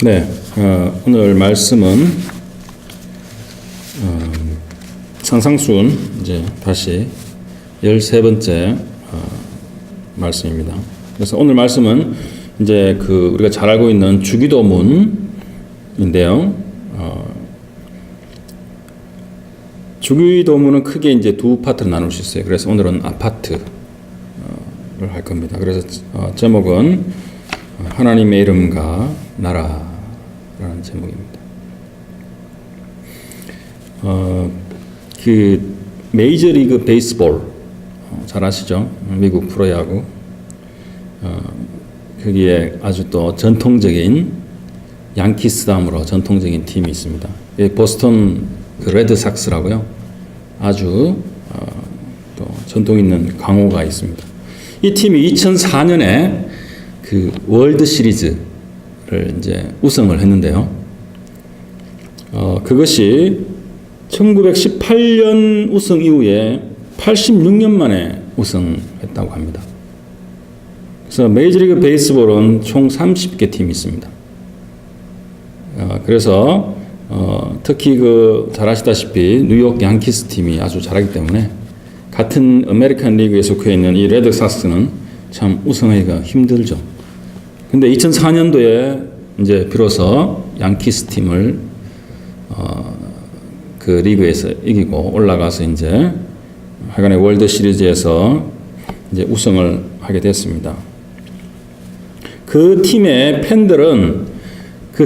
네, 오늘 말씀은 상상순 이제 다시 13번째 말씀입니다. 그래서 오늘 말씀은 이제 우리가 잘 알고 있는 주기도문인데요. 주기도문은 크게 이제 두 파트로 나눌 수 있어요. 그래서 오늘은 아파트를 할 겁니다. 그래서 제목은 하나님의 이름과 나라라는 제목입니다. 메이저리그 베이스볼 잘 아시죠? 미국 프로야구. 거기에 아주 또 전통적인 양키스 다음으로 전통적인 팀이 있습니다. 보스턴 레드삭스라고요. 아주 또 전통 있는 강호가 있습니다. 이 팀이 2004년에 월드 시리즈를 이제 우승을 했는데요. 그것이 1918년 우승 이후에 86년 만에 우승했다고 합니다. 그래서 메이저리그 베이스볼은 총 30개 팀이 있습니다. 그래서 특히 잘 아시다시피 뉴욕 양키스 팀이 아주 잘하기 때문에 같은 아메리칸 리그에 속해 있는 이 레드삭스는 참 우승하기가 힘들죠. 근데 2004년도에 이제 비로소 양키스 팀을 그 리그에서 이기고 올라가서 이제 하여간에 월드 시리즈에서 이제 우승을 하게 됐습니다. 그 팀의 팬들은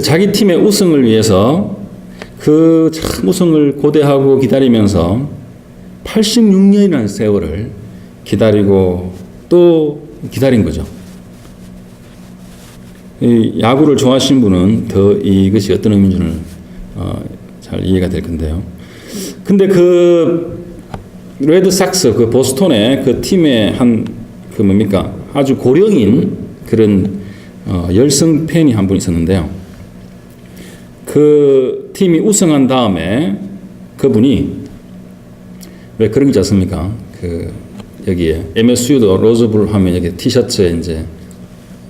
자기 팀의 우승을 위해서 참 우승을 고대하고 기다리면서 86년이라는 세월을 기다리고 또 기다린 거죠. 이 야구를 좋아하시는 분은 더 이것이 어떤 의미인지는 잘 이해가 될 건데요. 근데 레드삭스 보스턴의 팀의 뭡니까? 아주 고령인 그런 열성 팬이 한 분 있었는데요. 그 팀이 우승한 다음에 그분이 왜 그런 게 있지 않습니까? 여기에 MSU도 로즈볼 하면 여기 티셔츠에 이제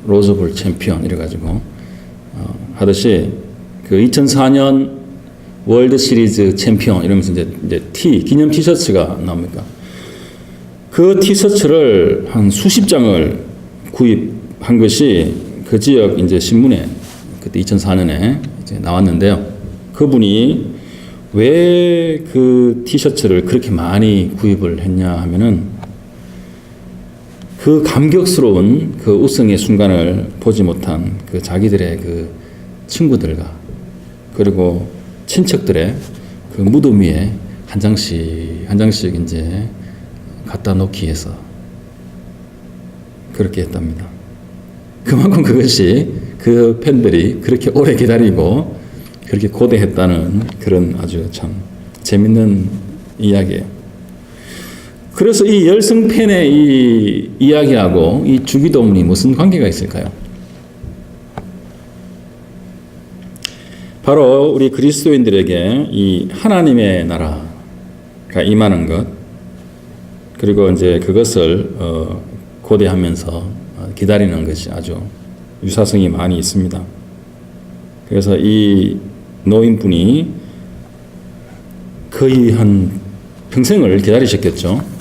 로즈볼 챔피언 이래가지고 하듯이 2004년 월드 시리즈 챔피언 이러면서 이제 기념 티셔츠가 나옵니까? 그 티셔츠를 한 수십 장을 구입한 것이 그 지역 이제 신문에 그때 2004년에 이제 나왔는데요. 그분이 왜 그 티셔츠를 그렇게 많이 구입을 했냐 하면은 감격스러운 우승의 순간을 보지 못한 자기들의 친구들과 그리고 친척들의 무덤 위에 한 장씩 이제 갖다 놓기 위해서 그렇게 했답니다. 그만큼 그것이 팬들이 그렇게 오래 기다리고 그렇게 고대했다는 그런 아주 참 재밌는 이야기예요. 그래서 이 열성 팬의 이 이야기하고 이 주기도문이 무슨 관계가 있을까요? 바로 우리 그리스도인들에게 이 하나님의 나라가 임하는 것, 그리고 이제 그것을 고대하면서 기다리는 것이 아주 유사성이 많이 있습니다. 그래서 이 노인분이 거의 한 평생을 기다리셨겠죠.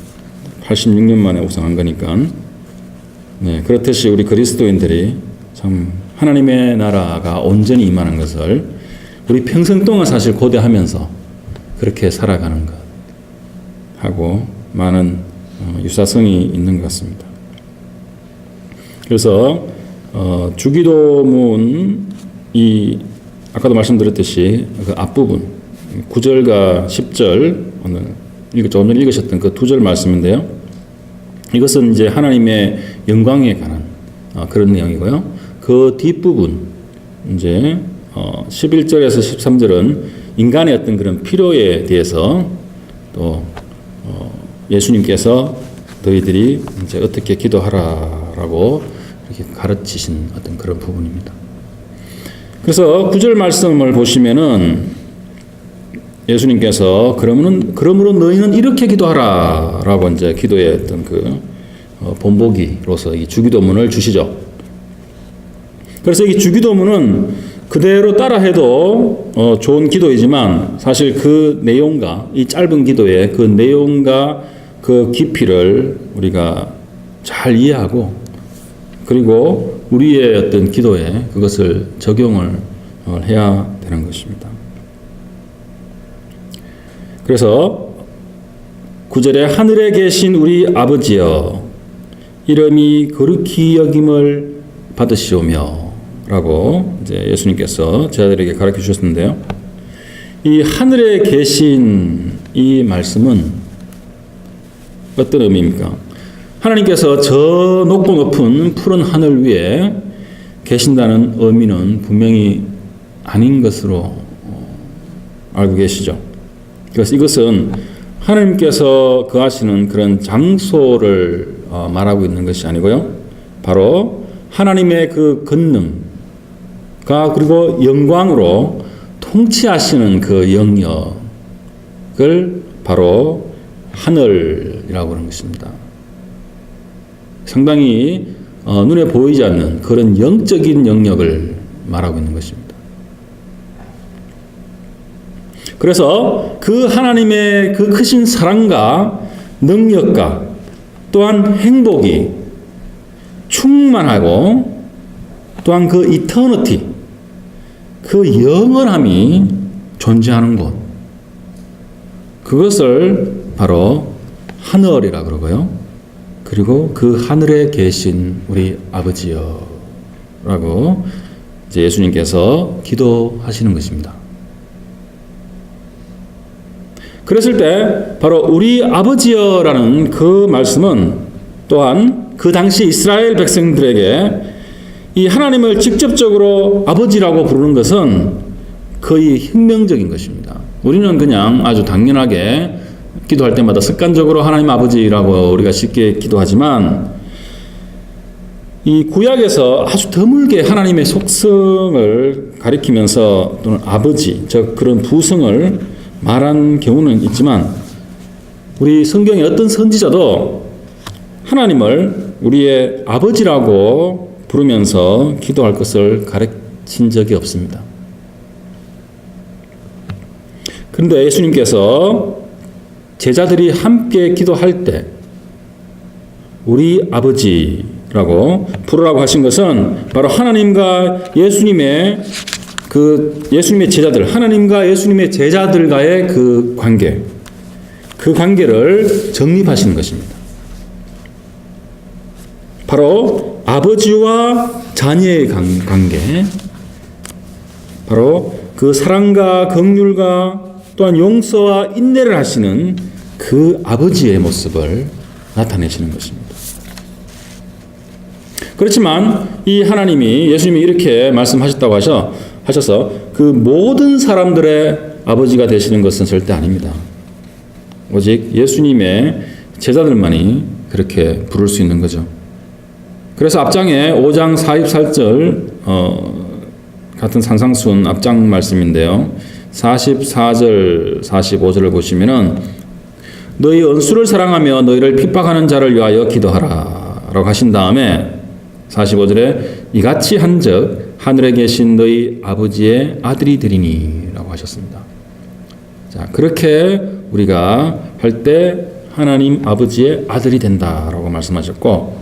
86년 만에 우승한 거니까. 네, 그렇듯이 우리 그리스도인들이 참 하나님의 나라가 온전히 임하는 것을 우리 평생 동안 사실 고대하면서 그렇게 살아가는 것 하고 많은 유사성이 있는 것 같습니다. 그래서 주기도문 아까도 말씀드렸듯이 앞부분 9절과 10절 오늘 조금 전에 읽으셨던 두 절 말씀인데요. 이것은 이제 하나님의 영광에 관한 그런 내용이고요. 그 뒷부분 이제 11절에서 13절은 인간의 어떤 그런 필요에 대해서 또 예수님께서 너희들이 이제 어떻게 기도하라라고 이렇게 가르치신 어떤 그런 부분입니다. 그래서 9절 말씀을 보시면은 예수님께서 그러므로 너희는 이렇게 기도하라라고 이제 기도의 어떤 본보기로서 이 주기도문을 주시죠. 그래서 이 주기도문은 그대로 따라해도 좋은 기도이지만 사실 그 내용과 이 짧은 기도의 그 내용과 그 깊이를 우리가 잘 이해하고 그리고 우리의 어떤 기도에 그것을 적용을 해야 되는 것입니다. 그래서 9절에 하늘에 계신 우리 아버지여 이름이 거룩히 여김을 받으시오며 라고 이제 예수님께서 제자들에게 가르쳐 주셨는데요. 이 하늘에 계신 이 말씀은 어떤 의미입니까? 하나님께서 저 높고 높은 푸른 하늘 위에 계신다는 의미는 분명히 아닌 것으로 알고 계시죠. 그래서 이것은 하나님께서 거하시는 그런 장소를 말하고 있는 것이 아니고요. 바로 하나님의 그 권능과 그리고 영광으로 통치하시는 그 영역을 바로 하늘이라고 하는 것입니다. 상당히 눈에 보이지 않는 그런 영적인 영역을 말하고 있는 것입니다. 그래서 그 하나님의 그 크신 사랑과 능력과 또한 행복이 충만하고 또한 그 이터니티, 그 영원함이 존재하는 곳, 그것을 바로 하늘이라 그러고요. 그리고 그 하늘에 계신 우리 아버지여 라고 이제 예수님께서 기도하시는 것입니다. 그랬을 때 바로 우리 아버지여라는 그 말씀은 또한 그 당시 이스라엘 백성들에게 이 하나님을 직접적으로 아버지라고 부르는 것은 거의 혁명적인 것입니다. 우리는 그냥 아주 당연하게 기도할 때마다 습관적으로 하나님 아버지라고 우리가 쉽게 기도하지만 이 구약에서 아주 드물게 하나님의 속성을 가리키면서 또는 아버지, 즉 그런 부성을 말한 경우는 있지만 우리 성경의 어떤 선지자도 하나님을 우리의 아버지라고 부르면서 기도할 것을 가르친 적이 없습니다. 그런데 예수님께서 제자들이 함께 기도할 때 우리 아버지라고 부르라고 하신 것은 바로 하나님과 예수님의 제자들, 하나님과 예수님의 제자들과의 그 관계를 정립하시는 것입니다. 바로 아버지와 자녀의 관계, 바로 그 사랑과 긍휼과 또한 용서와 인내를 하시는 그 아버지의 모습을 나타내시는 것입니다. 그렇지만 이 하나님이 예수님이 이렇게 말씀하셨다고 하셔서 그 모든 사람들의 아버지가 되시는 것은 절대 아닙니다. 오직 예수님의 제자들만이 그렇게 부를 수 있는 거죠. 그래서 앞장에 5장 44절 같은 산상수훈 앞장 말씀인데요. 44절 45절을 보시면은 너희 원수를 사랑하며 너희를 핍박하는 자를 위하여 기도하라 라고 하신 다음에 45절에 이같이 한즉 하늘에 계신 너희 아버지의 아들이 되리니 라고 하셨습니다. 자, 그렇게 우리가 할 때 하나님 아버지의 아들이 된다라고 말씀하셨고,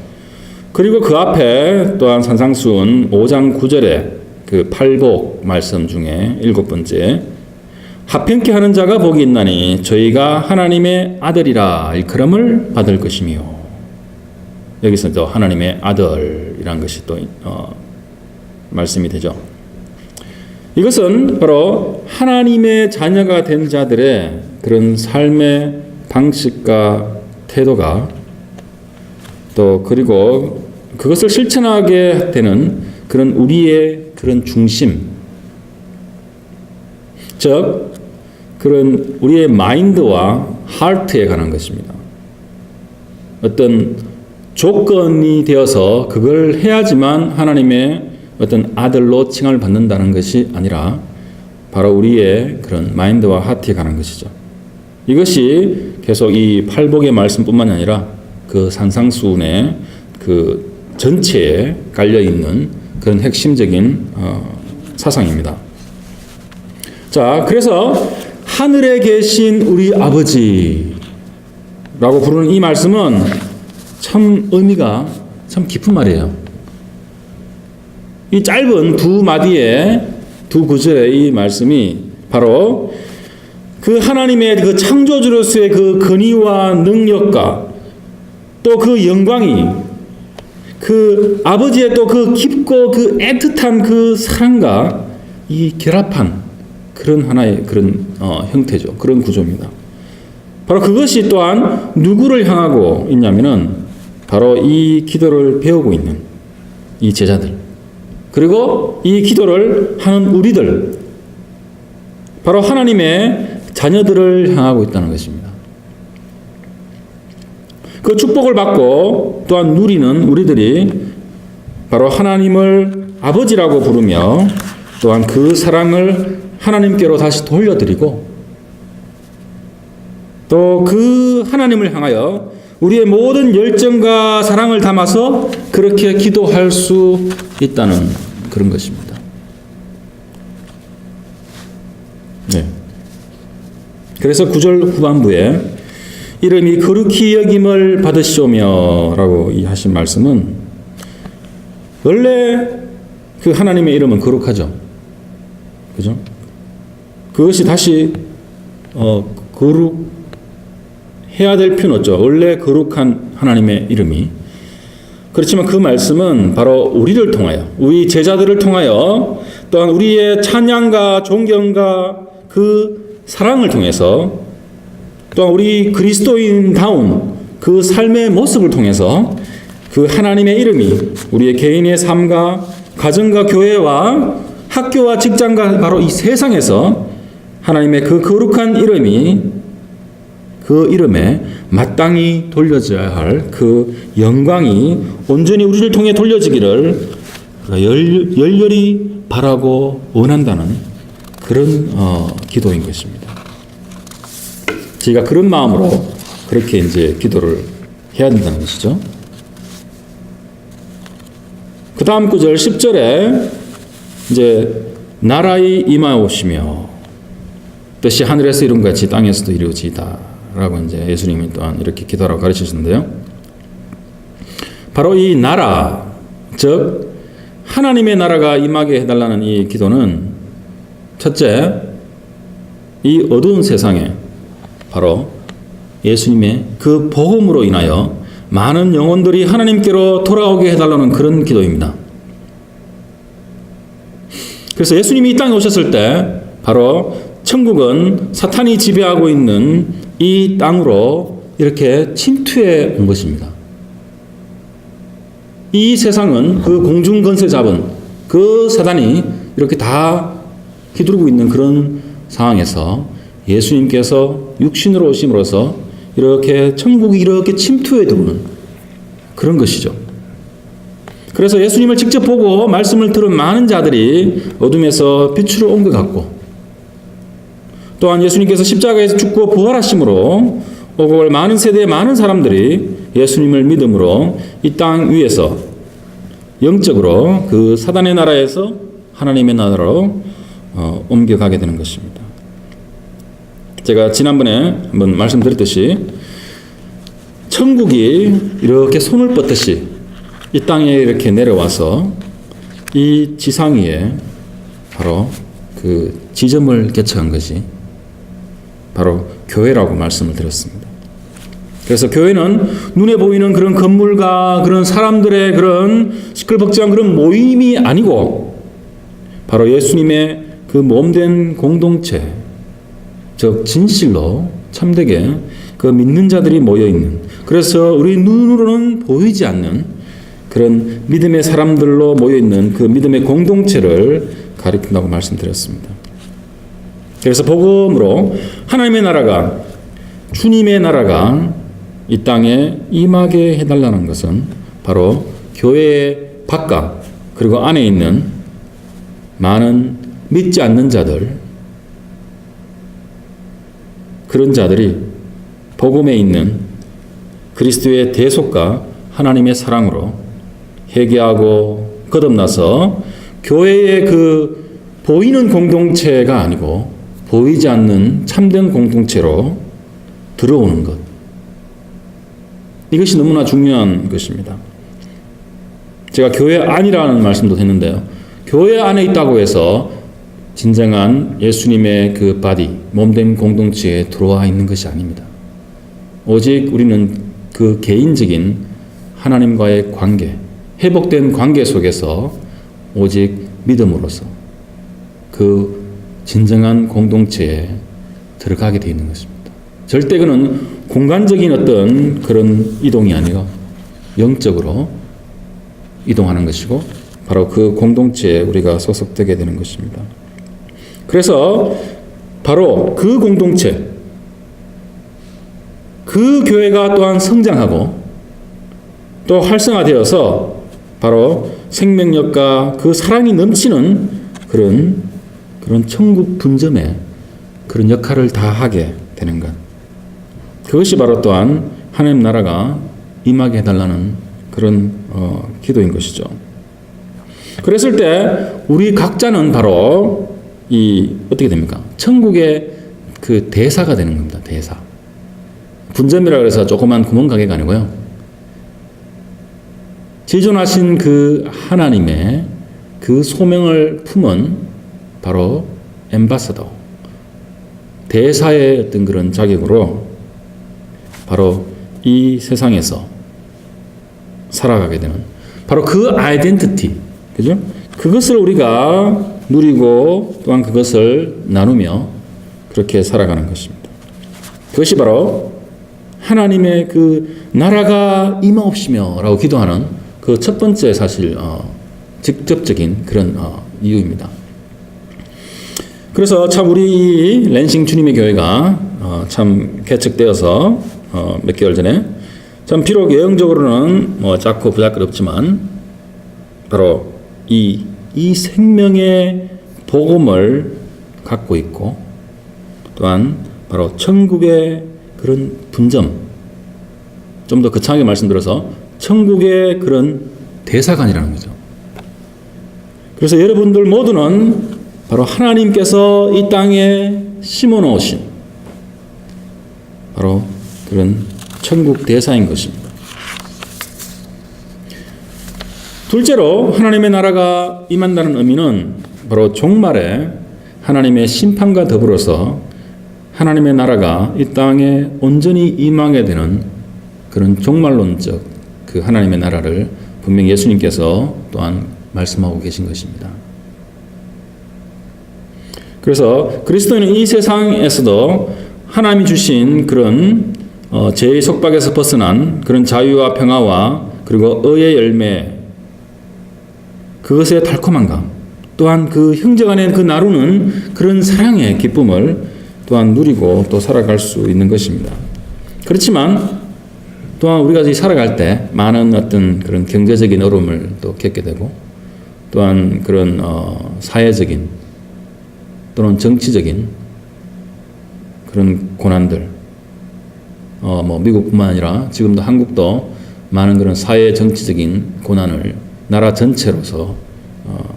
그리고 그 앞에 또한 산상수훈 5장 9절에 그 팔복 말씀 중에 7번째 합평케 하는 자가 복이 있나니 저희가 하나님의 아들이라 일컬음을 받을 것이며, 여기서 또 하나님의 아들이란 것이 또 말씀이 되죠. 이것은 바로 하나님의 자녀가 된 자들의 그런 삶의 방식과 태도가 또 그리고 그것을 실천하게 되는 그런 우리의 그런 중심, 즉 그런 우리의 마인드와 하트에 관한 것입니다. 어떤 조건이 되어서 그걸 해야지만 하나님의 어떤 아들로 칭함을 받는다는 것이 아니라 바로 우리의 그런 마인드와 하트에 관한 것이죠. 이것이 계속 이 팔복의 말씀뿐만 아니라 그 산상수훈의 그 전체에 깔려 있는 그런 핵심적인 사상입니다. 자, 그래서 하늘에 계신 우리 아버지라고 부르는 이 말씀은 참 의미가 참 깊은 말이에요. 이 짧은 두 마디의 두 구절의 이 말씀이 바로 그 하나님의 그 창조주로서의 그 권위와 능력과 또 그 영광이 그 아버지의 또 그 깊고 그 애틋한 그 사랑과 이 결합한 그런 하나의 그런 형태죠. 그런 구조입니다. 바로 그것이 또한 누구를 향하고 있냐면은 바로 이 기도를 배우고 있는 이 제자들, 그리고 이 기도를 하는 우리들, 바로 하나님의 자녀들을 향하고 있다는 것입니다. 그 축복을 받고 또한 누리는 우리들이 바로 하나님을 아버지라고 부르며 또한 그 사랑을 하나님께로 다시 돌려드리고 또 그 하나님을 향하여 우리의 모든 열정과 사랑을 담아서 그렇게 기도할 수 있다는 그런 것입니다. 네. 그래서 9절 후반부에 이름이 거룩히 여김을 받으시오며 라고 하신 말씀은 원래 그 하나님의 이름은 거룩하죠. 그죠? 그것이 다시 거룩해야 될 필요는 없죠. 원래 거룩한 하나님의 이름이. 그렇지만 그 말씀은 바로 우리를 통하여, 우리 제자들을 통하여 또한 우리의 찬양과 존경과 그 사랑을 통해서 또한 우리 그리스도인다운 그 삶의 모습을 통해서 그 하나님의 이름이 우리의 개인의 삶과 가정과 교회와 학교와 직장과 바로 이 세상에서 하나님의 그 거룩한 이름이 그 이름에 마땅히 돌려져야 할 그 영광이 온전히 우리를 통해 돌려지기를 열렬히 바라고 원한다는 그런 기도인 것입니다. 저희가 그런 마음으로 그렇게 이제 기도를 해야 된다는 것이죠. 그 다음 구절 10절에 이제 나라의 임하오시며 뜻이 하늘에서 이룬 같이 땅에서도 이루어지이다 라고 이제 예수님이 또한 이렇게 기도하라고 가르치시는데요. 바로 이 나라, 즉 하나님의 나라가 임하게 해달라는 이 기도는 첫째, 이 어두운 세상에 바로 예수님의 그 복음으로 인하여 많은 영혼들이 하나님께로 돌아오게 해달라는 그런 기도입니다. 그래서 예수님이 이 땅에 오셨을 때 바로 천국은 사탄이 지배하고 있는 이 땅으로 이렇게 침투해 온 것입니다. 이 세상은 그 공중 권세 잡은 그 사단이 이렇게 다 휘두르고 있는 그런 상황에서 예수님께서 육신으로 오심으로써 이렇게 천국이 이렇게 침투해 들어오는 그런 것이죠. 그래서 예수님을 직접 보고 말씀을 들은 많은 자들이 어둠에서 빛으로 옮겨갔고 또한 예수님께서 십자가에서 죽고 부활하심으로 오고 많은 세대의 많은 사람들이 예수님을 믿음으로 이 땅 위에서 영적으로 그 사단의 나라에서 하나님의 나라로 옮겨가게 되는 것입니다. 제가 지난번에 한번 말씀드렸듯이 천국이 이렇게 손을 뻗듯이 이 땅에 이렇게 내려와서 이 지상 위에 바로 그 지점을 개척한 것이 바로 교회라고 말씀을 드렸습니다. 그래서 교회는 눈에 보이는 그런 건물과 그런 사람들의 그런 시끌벅적한 그런 모임이 아니고 바로 예수님의 그 몸된 공동체, 즉 진실로 참되게 그 믿는 자들이 모여 있는, 그래서 우리 눈으로는 보이지 않는 그런 믿음의 사람들로 모여 있는 그 믿음의 공동체를 가리킨다고 말씀드렸습니다. 그래서 복음으로 하나님의 나라가, 주님의 나라가 이 땅에 임하게 해달라는 것은 바로 교회의 바깥 그리고 안에 있는 많은 믿지 않는 자들, 그런 자들이 복음에 있는 그리스도의 대속과 하나님의 사랑으로 회개하고 거듭나서 교회의 그 보이는 공동체가 아니고 보이지 않는 참된 공동체로 들어오는 것. 이것이 너무나 중요한 것입니다. 제가 교회 안이라는 말씀도 했는데요. 교회 안에 있다고 해서 진정한 예수님의 그 바디, 몸된 공동체에 들어와 있는 것이 아닙니다. 오직 우리는 그 개인적인 하나님과의 관계, 회복된 관계 속에서 오직 믿음으로써 그 진정한 공동체에 들어가게 되어 있는 것입니다. 절대 그는 공간적인 어떤 그런 이동이 아니고 영적으로 이동하는 것이고 바로 그 공동체에 우리가 소속되게 되는 것입니다. 그래서 바로 그 공동체, 그 교회가 또한 성장하고 또 활성화되어서 바로 생명력과 그 사랑이 넘치는 그런 천국 분점의 그런 역할을 다 하게 되는 것. 그것이 바로 또한 하나님 나라가 임하게 해달라는 그런 기도인 것이죠. 그랬을 때 우리 각자는 바로 어떻게 됩니까? 천국의 그 대사가 되는 겁니다. 대사. 분점이라고 해서 조그만 구멍가게가 아니고요. 지존하신 그 하나님의 그 소명을 품은 바로 엠바서더, 대사의 어떤 그런 자격으로 바로 이 세상에서 살아가게 되는 바로 그 아이덴티티, 그죠? 그것을 우리가 누리고 또한 그것을 나누며 그렇게 살아가는 것입니다. 그것이 바로 하나님의 그 나라가 임하옵시며라고 기도하는 그 첫 번째 사실 직접적인 그런 이유입니다. 그래서 참 우리 랜싱 주님의 교회가 참 개척되어서 몇 개월 전에 참 비록 예형적으로는 작고 부자끄럽지만 바로 이 생명의 복음을 갖고 있고 또한 바로 천국의 그런 분점, 좀 더 거창하게 말씀드려서 천국의 그런 대사관이라는 거죠. 그래서 여러분들 모두는 바로 하나님께서 이 땅에 심어 놓으신 바로 그런 천국 대사인 것입니다. 둘째로 하나님의 나라가 임한다는 의미는 바로 종말에 하나님의 심판과 더불어서 하나님의 나라가 이 땅에 온전히 임하게 되는 그런 종말론적 그 하나님의 나라를 분명히 예수님께서 또한 말씀하고 계신 것입니다. 그래서 그리스도인은 이 세상에서도 하나님이 주신 그런 죄의 속박에서 벗어난 그런 자유와 평화와 그리고 의의 열매, 그것의 달콤함과 또한 그 형제 간의 그 나누는 그런 사랑의 기쁨을 또한 누리고 또 살아갈 수 있는 것입니다. 그렇지만 또한 우리가 살아갈 때 많은 어떤 그런 경제적인 어려움을 또 겪게 되고 또한 그런 사회적인 또는 정치적인 그런 고난들, 미국뿐만 아니라 지금도 한국도 많은 그런 사회 정치적인 고난을 나라 전체로서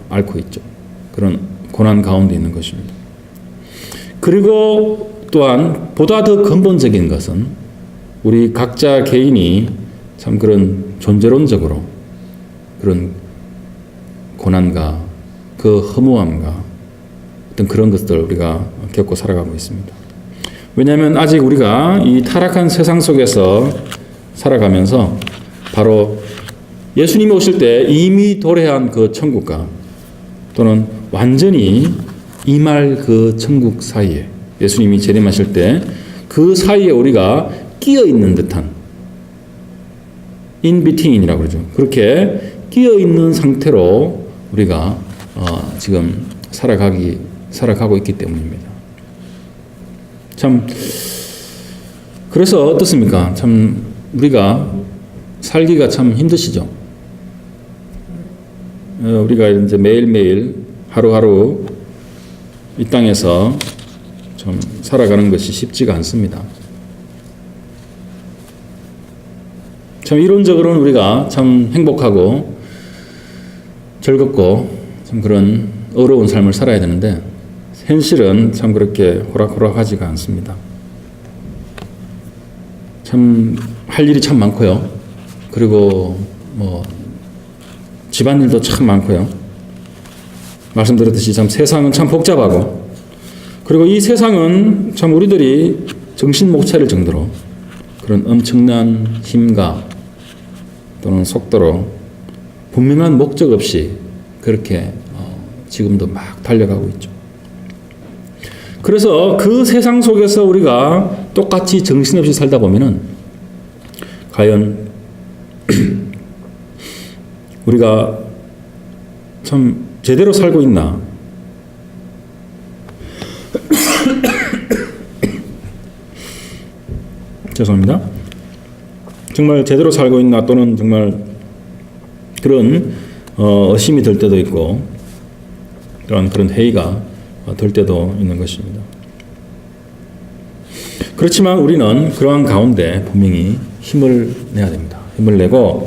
앓고 있죠. 그런 고난 가운데 있는 것입니다. 그리고 또한 보다 더 근본적인 것은 우리 각자 개인이 참 그런 존재론적으로 그런 고난과 그 허무함과 어떤 그런 것들을 우리가 겪고 살아가고 있습니다. 왜냐하면 아직 우리가 이 타락한 세상 속에서 살아가면서 바로 예수님이 오실 때 이미 도래한 그 천국과 또는 완전히 임할 그 천국 사이에 예수님이 재림하실 때 그 사이에 우리가 끼어 있는 듯한 인비트윈이라고 그러죠. 그렇게 끼어 있는 상태로 우리가 지금 살아가고 있기 때문입니다. 참 그래서 어떻습니까? 참 우리가 살기가 참 힘드시죠. 우리가 이제 매일매일 하루하루 이 땅에서 좀 살아가는 것이 쉽지가 않습니다. 참 이론적으로는 우리가 참 행복하고 즐겁고 참 그런 어려운 삶을 살아야 되는데 현실은 참 그렇게 호락호락하지가 않습니다. 참 할 일이 참 많고요. 그리고 집안일도 참 많고요. 말씀드렸듯이 참 세상은 참 복잡하고, 그리고 이 세상은 참 우리들이 정신 못 차릴 정도로 그런 엄청난 힘과 또는 속도로 분명한 목적 없이 그렇게 지금도 막 달려가고 있죠. 그래서 그 세상 속에서 우리가 똑같이 정신없이 살다 보면은 과연 우리가 참 제대로 살고 있나? 죄송합니다. 정말 제대로 살고 있나, 또는 정말 그런 의심이 들 때도 있고 그런 회의가 들 때도 있는 것입니다. 그렇지만 우리는 그러한 가운데 분명히 힘을 내야 됩니다. 힘을 내고,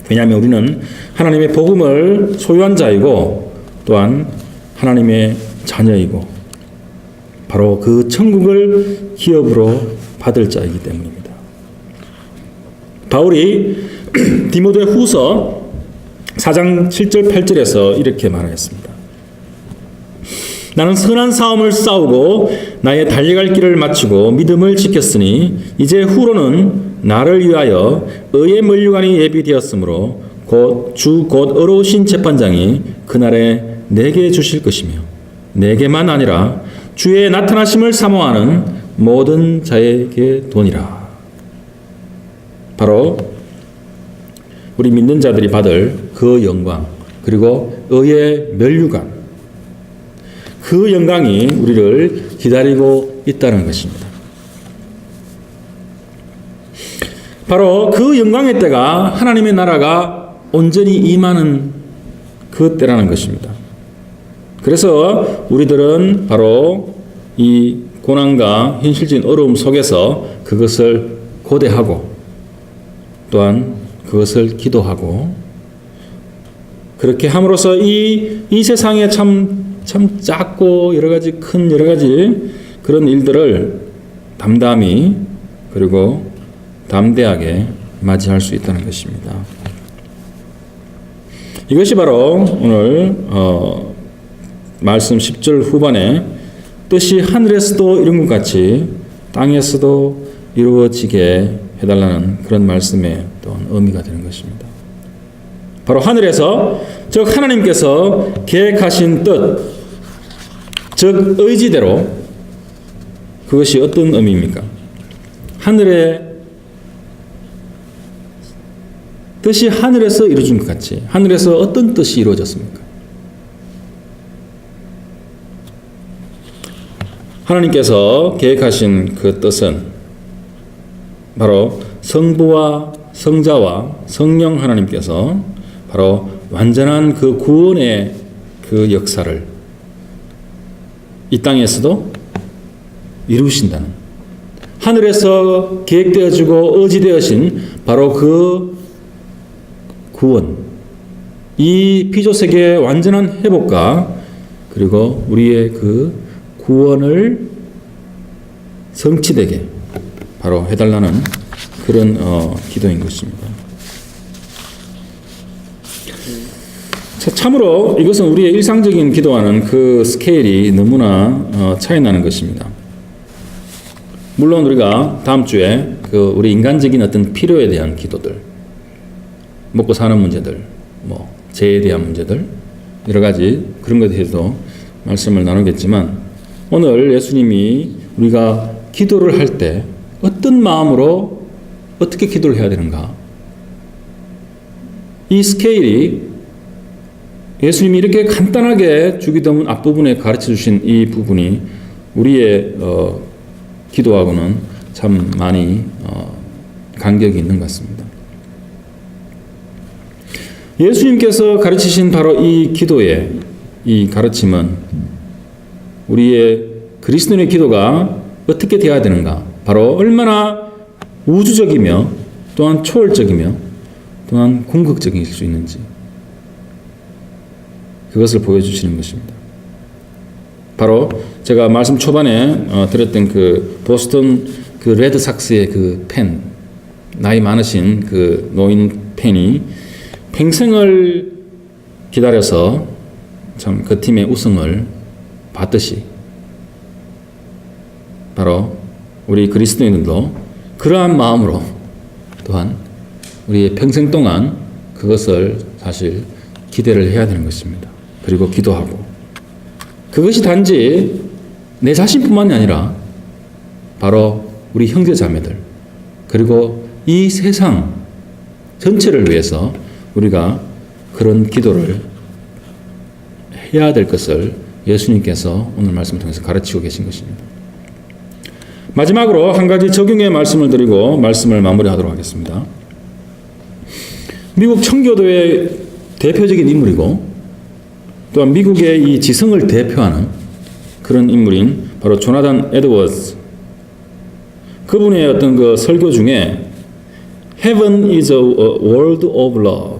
왜냐하면 우리는 하나님의 복음을 소유한 자이고 또한 하나님의 자녀이고 바로 그 천국을 기업으로 받을 자이기 때문입니다. 바울이 디모데 후서 4장 7절 8절에서 이렇게 말하였습니다. 나는 선한 싸움을 싸우고 나의 달려갈 길을 마치고 믿음을 지켰으니 이제 후로는 나를 위하여 의의 면류관이 예비되었으므로 곧 의로우신 재판장이 그날에 내게 주실 것이며 내게만 아니라 주의 나타나심을 사모하는 모든 자에게 도니라. 바로 우리 믿는 자들이 받을 그 영광, 그리고 의의 면류관, 그 영광이 우리를 기다리고 있다는 것입니다. 바로 그 영광의 때가 하나님의 나라가 온전히 임하는 그 때라는 것입니다. 그래서 우리들은 바로 이 고난과 현실적인 어려움 속에서 그것을 고대하고 또한 그것을 기도하고, 그렇게 함으로써 이 세상에 참 작고 여러 가지 그런 일들을 담담히 그리고 담대하게 맞이할 수 있다는 것입니다. 이것이 바로 오늘 말씀 10절 후반에 뜻이 하늘에서도 이룬 것 같이 땅에서도 이루어지게 해달라는 그런 말씀의 또한 의미가 되는 것입니다. 바로 하늘에서, 즉 하나님께서 계획하신 뜻, 즉 의지대로, 그것이 어떤 의미입니까? 하늘의 뜻이 하늘에서 이루어진 것 같이 하늘에서 어떤 뜻이 이루어졌습니까? 하나님께서 계획하신 그 뜻은 바로 성부와 성자와 성령 하나님께서 바로 완전한 그 구원의 그 역사를 이 땅에서도 이루신다는, 하늘에서 계획되어지고 의지되어진 바로 그 구원, 이 피조세계의 완전한 회복과 그리고 우리의 그 구원을 성취되게 바로 해달라는 그런 기도인 것입니다. 참으로 이것은 우리의 일상적인 기도와는 그 스케일이 너무나 차이 나는 것입니다. 물론 우리가 다음 주에 그 우리 인간적인 어떤 필요에 대한 기도들, 먹고 사는 문제들, 재해에 대한 문제들, 여러 가지 그런 것에 대해서 말씀을 나누겠지만, 오늘 예수님이 우리가 기도를 할 때 어떤 마음으로 어떻게 기도를 해야 되는가, 이 스케일이 예수님이 이렇게 간단하게 주기도문 앞부분에 가르쳐 주신 이 부분이 우리의 기도하고는 참 많이 간격이 있는 것 같습니다. 예수님께서 가르치신 바로 이 기도의 이 가르침은 우리의 그리스도인의 기도가 어떻게 되어야 되는가, 바로 얼마나 우주적이며 또한 초월적이며 또한 궁극적일 수 있는지, 그것을 보여주시는 것입니다. 바로 제가 말씀 초반에 드렸던 그 보스턴 그 레드삭스의 그 팬, 나이 많으신 그 노인 팬이 평생을 기다려서 참 그 팀의 우승을 받듯이 바로 우리 그리스도인들도 그러한 마음으로 또한 우리의 평생 동안 그것을 사실 기대를 해야 되는 것입니다. 그리고 기도하고 그것이 단지 내 자신뿐만이 아니라 바로 우리 형제 자매들 그리고 이 세상 전체를 위해서 우리가 그런 기도를 해야 될 것을 예수님께서 오늘 말씀을 통해서 가르치고 계신 것입니다. 마지막으로 한 가지 적용의 말씀을 드리고 말씀을 마무리하도록 하겠습니다. 미국 청교도의 대표적인 인물이고 또한 미국의 이 지성을 대표하는 그런 인물인 바로 조나단 에드워즈. 그분의 어떤 그 설교 중에 Heaven is a world of love.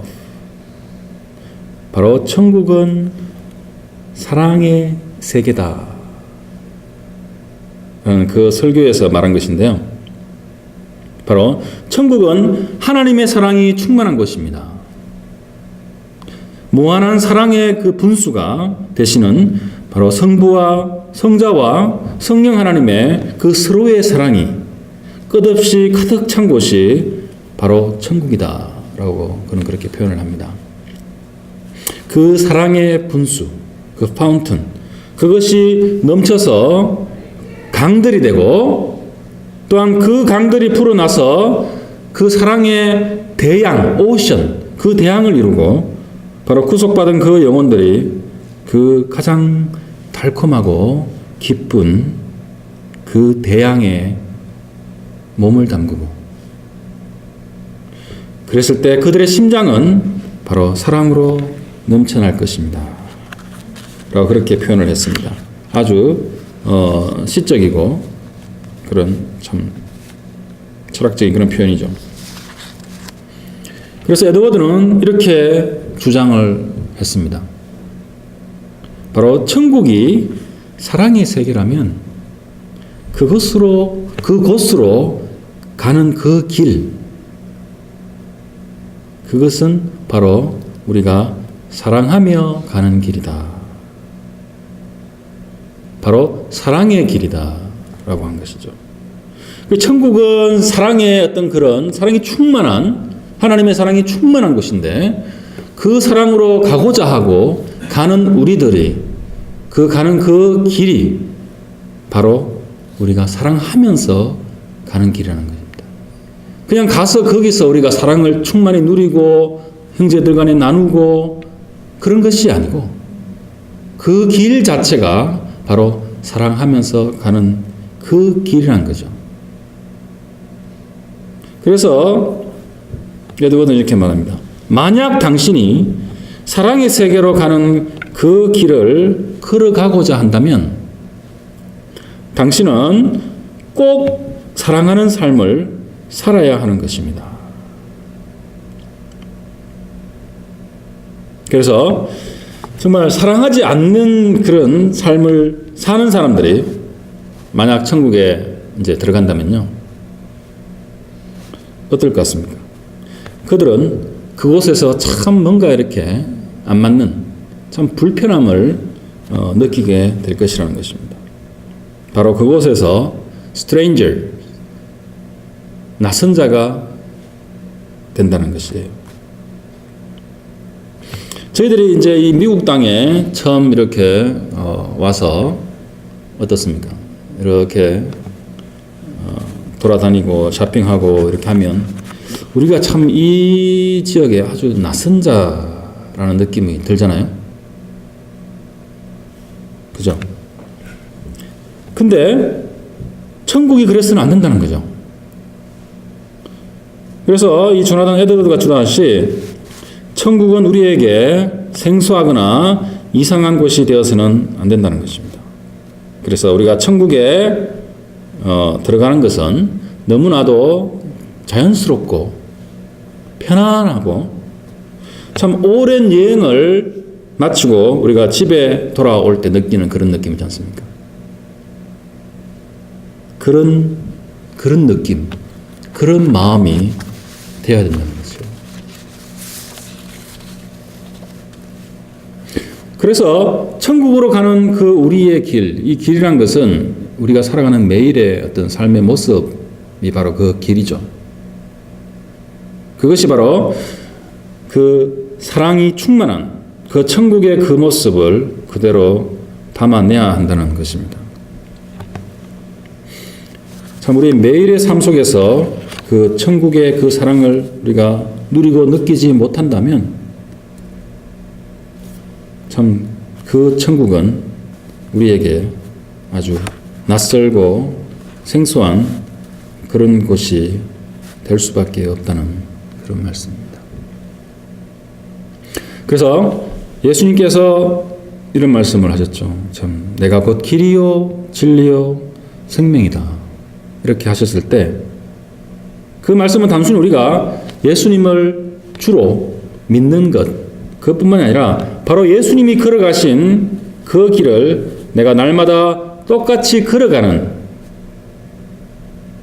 바로 천국은 사랑의 세계다. 그 설교에서 말한 것인데요. 바로 천국은 하나님의 사랑이 충만한 곳입니다. 무한한 사랑의 그 분수가 되시는 바로 성부와 성자와 성령 하나님의 그 서로의 사랑이 끝없이 가득 찬 곳이 바로 천국이다 라고 그는 그렇게 표현을 합니다. 그 사랑의 분수, 그 파운튼, 그것이 넘쳐서 강들이 되고 또한 그 강들이 불어나서 그 사랑의 대양, 오션, 그 대양을 이루고 바로 구속받은 그 영혼들이 그 가장 달콤하고 기쁜 그 대양에 몸을 담그고 그랬을 때 그들의 심장은 바로 사랑으로 넘쳐날 것입니다. 라고 그렇게 표현을 했습니다. 아주 시적이고 그런 참 철학적인 그런 표현이죠. 그래서 에드워드는 이렇게 주장을 했습니다. 바로 천국이 사랑의 세계라면 그곳으로 가는 그 길, 그것은 바로 우리가 사랑하며 가는 길이다. 바로 사랑의 길이다. 라고 한 것이죠. 천국은 사랑의 어떤 그런 사랑이 충만한, 하나님의 사랑이 충만한 곳인데 그 사랑으로 가고자 하고 가는 우리들이 가는 그 길이 바로 우리가 사랑하면서 가는 길이라는 것입니다. 그냥 가서 거기서 우리가 사랑을 충만히 누리고 형제들 간에 나누고 그런 것이 아니고 그 길 자체가 바로 사랑하면서 가는 그 길이라는 거죠. 그래서 에드워드는 이렇게 말합니다. 만약 당신이 사랑의 세계로 가는 그 길을 걸어가고자 한다면 당신은 꼭 사랑하는 삶을 살아야 하는 것입니다. 그래서 정말 사랑하지 않는 그런 삶을 사는 사람들이 만약 천국에 이제 들어간다면요. 어떨 것 같습니까? 그들은 그곳에서 참 뭔가 이렇게 안 맞는 참 불편함을 느끼게 될 것이라는 것입니다. 바로 그곳에서 stranger, 낯선 자가 된다는 것이에요. 저희들이 이제 이 미국 땅에 처음 이렇게 와서 어떻습니까? 이렇게 돌아다니고 쇼핑하고 이렇게 하면 우리가 참 이 지역에 아주 낯선 자라는 느낌이 들잖아요. 그죠? 근데 천국이 그래서는 안 된다는 거죠. 그래서 이 조나단 에드워드가 주장하시 천국은 우리에게 생소하거나 이상한 곳이 되어서는 안 된다는 것입니다. 그래서 우리가 천국에 들어가는 것은 너무나도 자연스럽고 편안하고 참 오랜 여행을 마치고 우리가 집에 돌아올 때 느끼는 그런 느낌이지 않습니까? 그런 느낌, 그런 마음이 되어야 된다는 거죠. 그래서 천국으로 가는 그 우리의 길, 이 길이란 것은 우리가 살아가는 매일의 어떤 삶의 모습이 바로 그 길이죠. 그것이 바로 그 사랑이 충만한 그 천국의 그 모습을 그대로 담아내야 한다는 것입니다. 참 우리 매일의 삶 속에서 그 천국의 그 사랑을 우리가 누리고 느끼지 못한다면 참 그 천국은 우리에게 아주 낯설고 생소한 그런 곳이 될 수밖에 없다는 그런 말씀입니다. 그래서 예수님께서 이런 말씀을 하셨죠. 참 내가 곧 길이요 진리요 생명이다. 이렇게 하셨을 때 그 말씀은 단순히 우리가 예수님을 주로 믿는 것 그것뿐만이 아니라 바로 예수님이 걸어가신 그 길을 내가 날마다 똑같이 걸어가는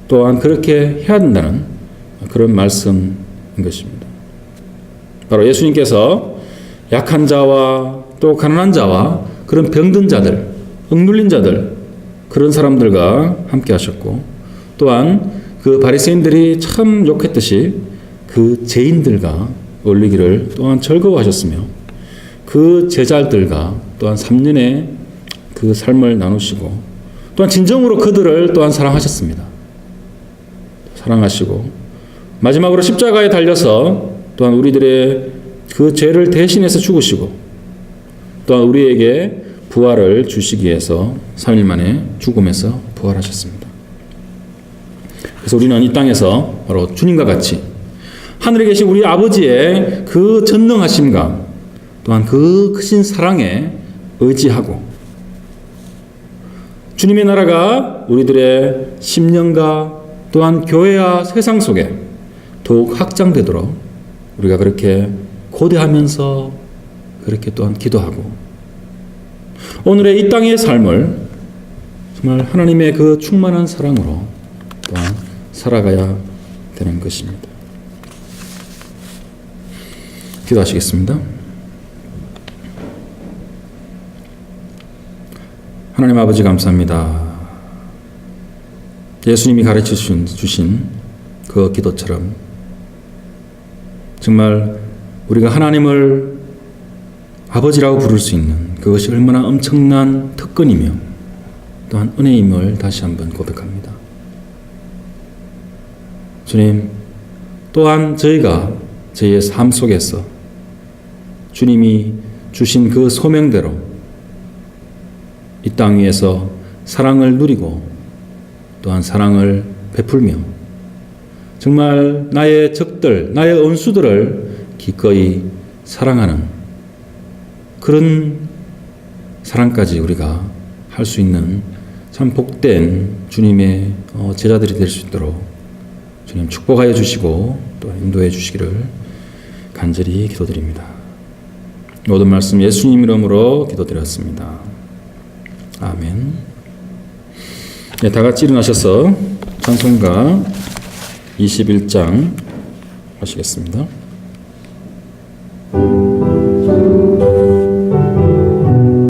또한 그렇게 해야 된다는 그런 말씀인 것입니다. 바로 예수님께서 약한 자와 또 가난한 자와 그런 병든 자들, 억눌린 자들 그런 사람들과 함께 하셨고 또한 그 바리새인들이 참 욕했듯이 그 죄인들과 어울리기를 또한 즐거워하셨으며 그 제자들과 또한 3년의 그 삶을 나누시고 또한 진정으로 그들을 또한 사랑하셨습니다. 사랑하시고 마지막으로 십자가에 달려서 또한 우리들의 그 죄를 대신해서 죽으시고 또한 우리에게 부활을 주시기 위해서 3일 만에 죽음에서 부활하셨습니다. 그래서 우리는 이 땅에서 바로 주님과 같이 하늘에 계신 우리 아버지의 그 전능하심과 또한 그 크신 사랑에 의지하고 주님의 나라가 우리들의 심령과 또한 교회와 세상 속에 더욱 확장되도록 우리가 그렇게 고대하면서 그렇게 또한 기도하고 오늘의 이 땅의 삶을 정말 하나님의 그 충만한 사랑으로 또한 살아가야 되는 것입니다. 기도하시겠습니다. 하나님 아버지 감사합니다. 예수님이 가르쳐 주신 그 기도처럼 정말 우리가 하나님을 아버지라고 부를 수 있는 그것이 얼마나 엄청난 특권이며 또한 은혜임을 다시 한번 고백합니다. 주님, 또한 저희가 저희의 삶 속에서 주님이 주신 그 소명대로 이 땅 위에서 사랑을 누리고 또한 사랑을 베풀며 정말 나의 적들, 나의 원수들을 기꺼이 사랑하는 그런 사랑까지 우리가 할 수 있는 참 복된 주님의 제자들이 될 수 있도록 주님 축복하여 주시고 또 인도해 주시기를 간절히 기도드립니다. 모든 말씀 예수님 이름으로 기도드렸습니다. 아멘. 네, 다 같이 일어나셔서 찬송가 21장 하시겠습니다.